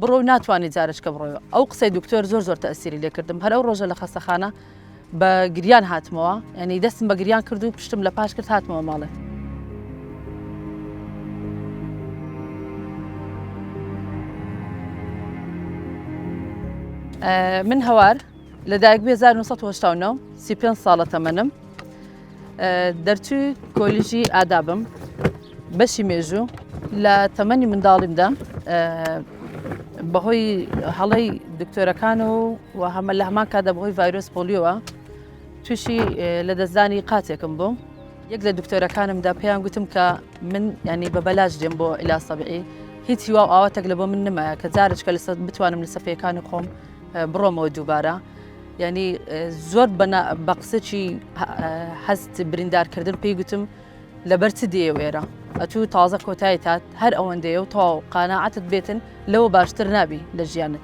بڕۆ ناتوانانی جارشکە بڕۆیەوە ئەو قسەی دکتۆر زۆر تەئسیری لێ کردم هەر ئەو ڕۆژە لە خەستەخانە بە گریان هاتمەوە ینی دەستم بە گریان کرد و پشتم لە پاش کرد هاتمەوە ماڵێ. من هەوار لەدایک 1970 35 ساڵە تەمەنم دەرچووی کۆلیژی ئادابم بەشی مێژوو لە تەمەنی منداڵیمدا بەهۆی هەڵەی دکتۆرەکان و هەمە لە هەمان کادا بەهۆی ڤایرۆس پۆلیۆوە تووشی لە دەستدانی قاتێکم بوو. یەک لە دکتۆرەکانمدا پێیان گوتم کە من ینی بە بەلاش دێم بۆ عیلاج تەبیعی هیچ وا ئاواتێک لە بۆ من نمایە کە جارێککە لەسە بتوانم لە سەفەکانی خۆم بڕۆمەوە دووبارە ینی زۆر بە قسەی هەست بریندارکردن پێی گوتم لەبەر چ دێوێرە ئەتوو تازە کۆتاییتات هەر ئەوەندەیە و تەواو قانەعەتت بێتن لەوە باشتر نابی لە ژیانت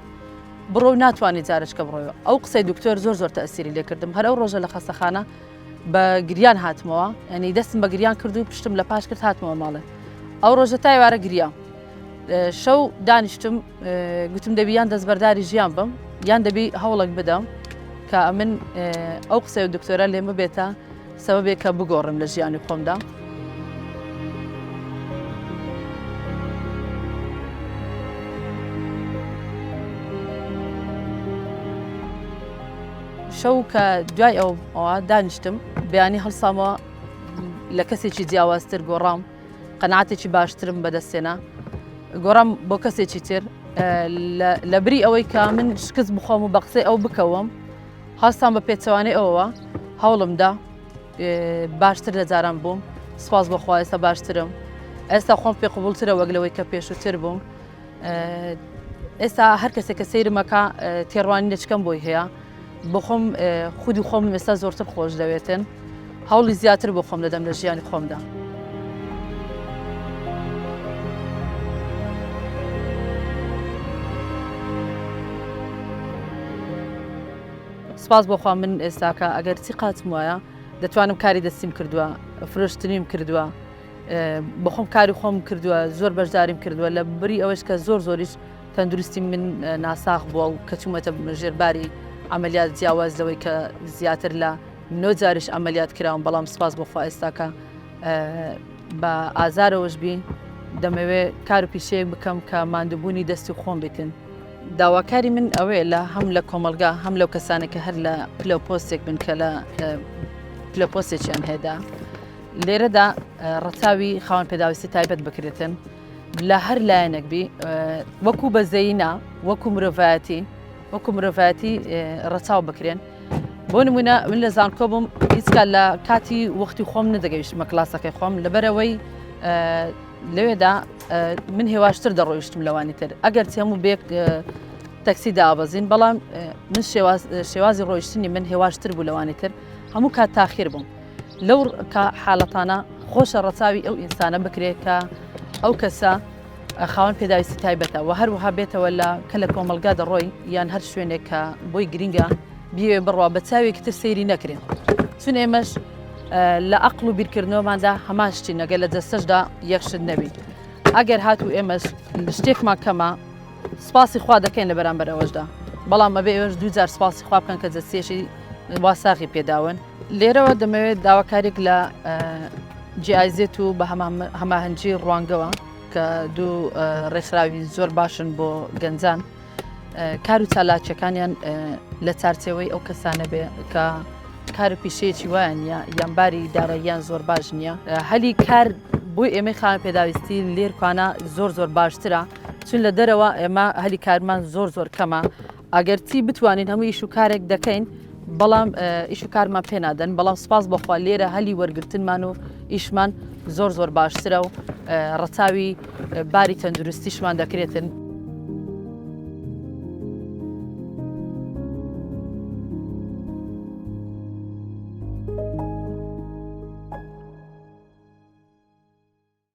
بڕۆ ناتوانانی جارشکە بڕۆیەوە ئەو قسەی دکتۆر زۆر تەئسیری لێ کردم هەر ئەو ڕۆژە لە خەستەخانە بە گریان هاتمەوە ینی دەستم بە گریان کرد و پشتم لە پاش کرد هاتمەوە ماڵێ. ئەو ڕۆژە تایوارە گریا شەو دانیشتم گوتم دەبی یان دەستبەرداری ژیان بم یان دەبی هەوڵک بدەم کە من ئەو قسەی دکتۆرە لێمە بێتە سەبەبێک کە بگۆڕم لە ژیانی خۆمدا. شەو کە دوای ئەوە دانیشتم بەیانی هەڵسامەوە لە کەسێکی جیاوازتر گۆڕام قەناعەتێکی باشترم بەدەستێنا گۆڕام بۆ کەسێکی تر لە بری ئەوەی کە من شکست بخۆم و بە قسەی ئەو بکەوم هەستان بە پێچەوانەی ئەوەوە هەوڵمدا باشتر لە جاران بووم سپاس بۆخوا ئێستا باشترم ئێستا خۆم پێ قبولترە وەک لەوەی کە پێشووتر بووم. ئێستا هەر کەسێک کە سەیرمەکە تێڕوانی لەچکەم بۆی هەیە بۆ خۆم خودی خۆم ئێستا زۆرتر خۆش دەوێتن هەوڵی زیاتر بۆ خۆم دەدەم لە ژیانی خۆمدا. سپاس بۆخوا من ئێستاکە ئەگەر چی قاتم وایە دەتوانم کاری دەستیم کردووە فرۆشتنیم کردووە بۆ خۆم کاری خۆم کردووە زۆر بەشداریم کردووە لە بری ئەوەش کە زۆریش تەندروستی من ناساخ بووە و کەچوومەتە ژێرباری ئەمەلیات جیاواز لەوەی کە زیاتر لە 9 جاریش ئەمەلیات کراوم بەڵام سپاس بۆخوا ئێستاکە بە ئازارەوەش بین دەمەوێت کار و پیشەیەک بکەم کە ماندووبوونی دەستی خۆم بکەن. داواکاری من ئەوەیە لە هەم لە کۆمەلگا هەم لەو کەسانێکە هەر لە پلۆپۆستێک بن کە لە پلۆپۆستێکیان هەیەدا لێرەدا ڕەچاوی خاوەن پێداویستی تایبەت بکرێتن لە هەر لایەنێک بی وەکو بەزەینا وەکو مرۆڤایەتی ڕەچاو بکرێن. بۆ نمونە من لە زانکۆ بووم هیچکات لە کاتی وەختی خۆم نەدەگەیشتمە کلاسەکەی خۆم لەبەرەوەی لەوێدا من هێواشتر دەڕۆیشتم لەوانی تر ئەگەر هەموو بێک تەکسی دابەزین بەڵام من شێوازی ڕۆیشتنی من هێواشتر بوو لەوانی تر هەموو کات تاخیر بووم لەو حاڵەتانە خۆشە ڕەچاوی ئەو ئینسانە بکرێت کە ئەو کەسە خاوەن پێداویستی تایبەتە و هەروەها بێتەوە لە کە لە کۆمەلگا دەڕۆی یان هەر شوێنێک کە بۆی گرینگە بیوێ بڕوا بە چاوێکی تر سەیری نەکرێن چون ئێمەش لە عەقڵ و بیرکردنەوەماندا هەمان شتی نەگە لە جەستەشدا یەخشت نەبی ئەگەر هاتوو ئێمەش شتێکمان کەمە سپاسی خوا دەکەین لە بەرامبەر ئەوەشدا بەڵام ئەبێ ئێوەش دووجار سپاسی خوا بکەن کە جەستێشی واساغی پێداون. لێرەوە دەمەوێت داواکارێک لە جیایزێت و بە هەماهەنگی ڕوانگەوە کە دوو ڕێکخراوی زۆر باشن بۆ گەنجان کار و چالاکیەکانیان لە چارچێوەی ئەو کەسانە بێ کە کار و پیشەیەکی وایە نیە یان باری داراییان زۆر باش نییە هەلی کار بۆی ئێمەی خاوەن پێداویستی لێرکوانە زۆر باشترە چون لە دەرەوە ئێمە هەلی کارمان زۆر کەمە ئەگەر چی بتوانین هەموو ئیش و کارێک دەکەین بەڵام ئیش و کارمان پێ نادەن بەڵام سپاس بەخوا لێرە هەلی وەرگرتنمان و ئیشمان زۆر باشترە و ڕەچاوی باری تەندروستیشمان دەکرێتن